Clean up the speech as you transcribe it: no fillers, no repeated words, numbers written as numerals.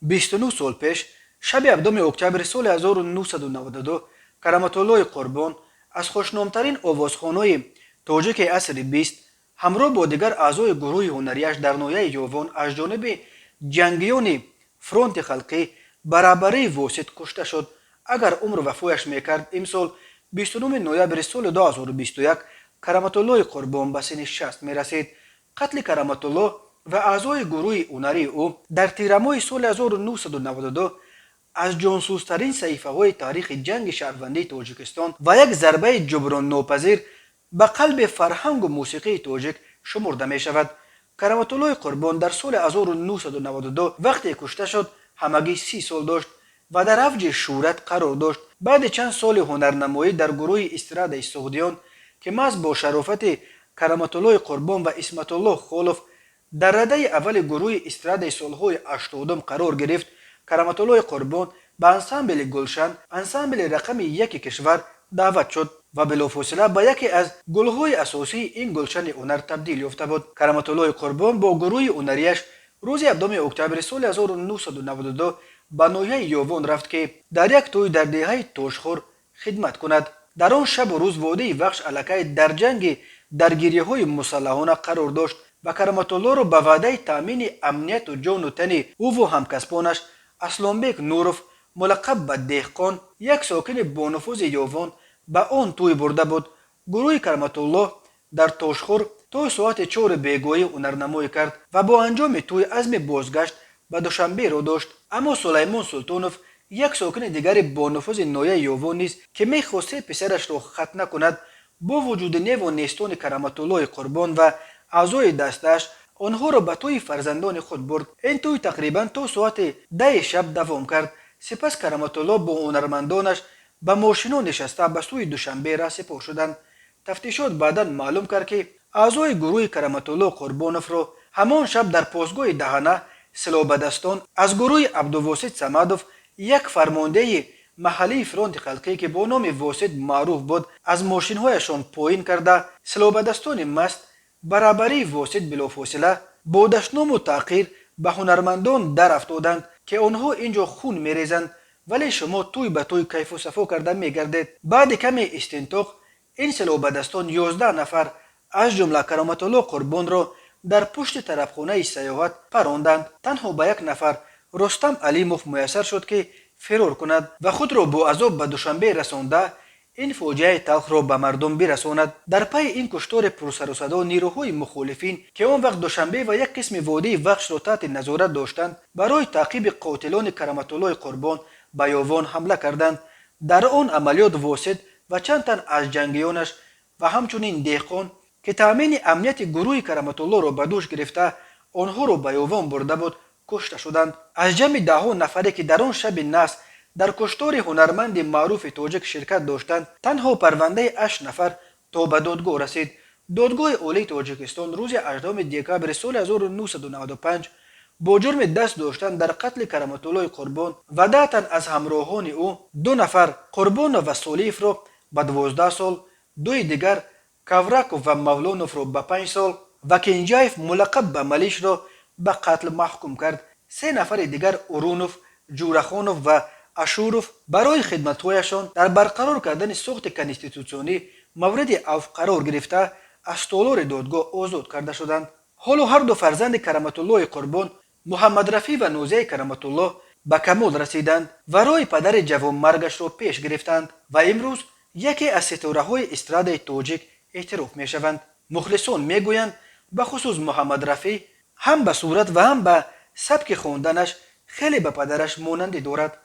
29 سال پیش شب 7 اکتبر سال 1992 کرامت‌الله قربان از خوشنام‌ترین آوازخوان‌های تاجیک عصر 20 همراه با دیگر اعضای گروه هنریش در ناحیه یوون از جانب جنگیان فرانت خلقی برابری واسط کشته شد. اگر عمر وفایش میکرد امسال 29 نوامبر سال 2021 کرامت‌الله قربان به سن 60 میرسید. قتل کرامت‌الله و اعضای گروه هنری او در تیرماه سال 1992 از جانسوزترین صحیفه‌های تاریخ جنگ شهروندی تاجیکستان و یک ضربه جبران ناپذیر به قلب فرهنگ و موسیقی تاجیک شمرده می شود. کرامت‌الله قربان در سال 1992 وقتی کشته شد همگی 30 سال داشت و در اوج شهرت قرار داشت. بعد چند سال هنرنمایی در گروه استراد سعودیان که محض با شرافت کرامت‌الله قربان و اسمت الله خالف در رده اول گروه استراد سالهای 80 قرار گرفت، کرامت‌الله قربان به انسامبل گلشن، انسامبل رقم 1 کشور دعوت شد و بلافاصله به یکی از گل‌های اساسی این گلشن هنر تبدیل یافته بود. کرامت‌الله قربان با گروه هنریش روز 7 اکتبر سال 1992 به ناحیه یوون رفت که در یک توی در دهه تاشخور خدمت کند. در آن شب و روز واده وخش علاقه در جنگ درگیری‌های مسلحانه قرار داشت و کرامت‌الله را به وعده تامین امنیت و جان و تن او و همکسبانش اسلامبek نوروف ملقب به دهقان، یک ساکن بانفوذ یوون، به آن توی برده بود. گروه کرامت‌الله در تاشخور تا ساعت 4 بیگاهی هنرنمایی کرد و با انجام توی عزم بازگشت به دوشنبه را داشت. اما سلیمان سلطانوف، یک ساکن دیگر بانفوذ ناحیه یوون نیز که می‌خواست پسرش را ختنه کند، با وجود نیو و نیستان کرامت‌الله قربان و اعضای دستش آنها را به توی فرزندان خود برد. این توی تقریبا تا ساعت 10 شب دوام کرد. سپس کرامت‌الله با هنرمندانش به ماشینا نشسته به سوی دوشنبه را سپار شدند. تفتیشات بعدا معلوم کرد که اعضای گروه کرامت‌الله قربانوف را همان شب در پاسگاه دهنه سلاح به دستان از گروه عبدالواسط صمدوف، یک فرمانده محلی فرانت خلقی که با نام واسط معروف بود، از ماشین‌هایشان پایین کرده سلاح به دستان مست برابری واسط بلافاصله با دشنام و تحقیر به هنرمندان در افتادند که آنها اینجا خون میریزند ولی شما توی به توی کیف و صفا کرده میگردید. بعد کمی استنطاق این سلاح به دستان 11 نفر از جمله کرامت‌الله قربان را در پشت طرفخانه سیاحت پراندند. تنها به یک نفر، رستم علیموف، میسر شد که فرار کند و خود را با عذاب به دوشنبه رسانده این فاجعه تلخ را به مردم برساند. در پی این کشتار پرسر و صدا نیروهای مخالفین که آن وقت دوشنبه و یک قسم وادی وخش را تحت نظارت داشتند برای تعقیب قاتلان کرامت‌الله قربان به یوون حمله کردند. در آن عملیات واسط و چند تن از جنگیانش و همچنین دهقان که تامین امنیت گروه کرامت‌الله را به دوش گرفته آنها را به یوون برده بود کشته شدند. از جمع 10 نفری که در آن شب نحس در کشتار هنرمند معروف تاجیک شرکت داشتند، تنها پرونده 8 نفر تا به دادگاه رسید. دادگاه عالی تاجیکستان روز 8 دکبر سال 1995 با جرم دست داشتن در قتل کرامت‌الله قربان و 10 تن از همراهان او، 2 نفر قربان و سالیف را به 12 سال، 2 دیگر کاوراکوف و مولانوف را به 5 سال و کنجایف ملقب به ملیش را به قتل محکوم کرد. 3 نفر دیگر اورونوف، جورخانوف و اشوروف برای خدمت‌هایشان در برقرار کردن ساخت کنستیتوسیونی مورد عفو قرار گرفته از تالار دادگاه آزاد کرده شدند. حالا هر دو فرزند کرامت‌الله قربان، محمد رفیع و نوزه کرامت‌الله، به کمال رسیدند و راه پدر جوانمرگش را پیش گرفتند و امروز یکی از ستاره‌های استراد تاجیک اعتراف می‌شوند. مخلصان میگویند به خصوص محمد رفیع هم به صورت و هم به سبک خواندنش خیلی به پدرش مانندی دارد.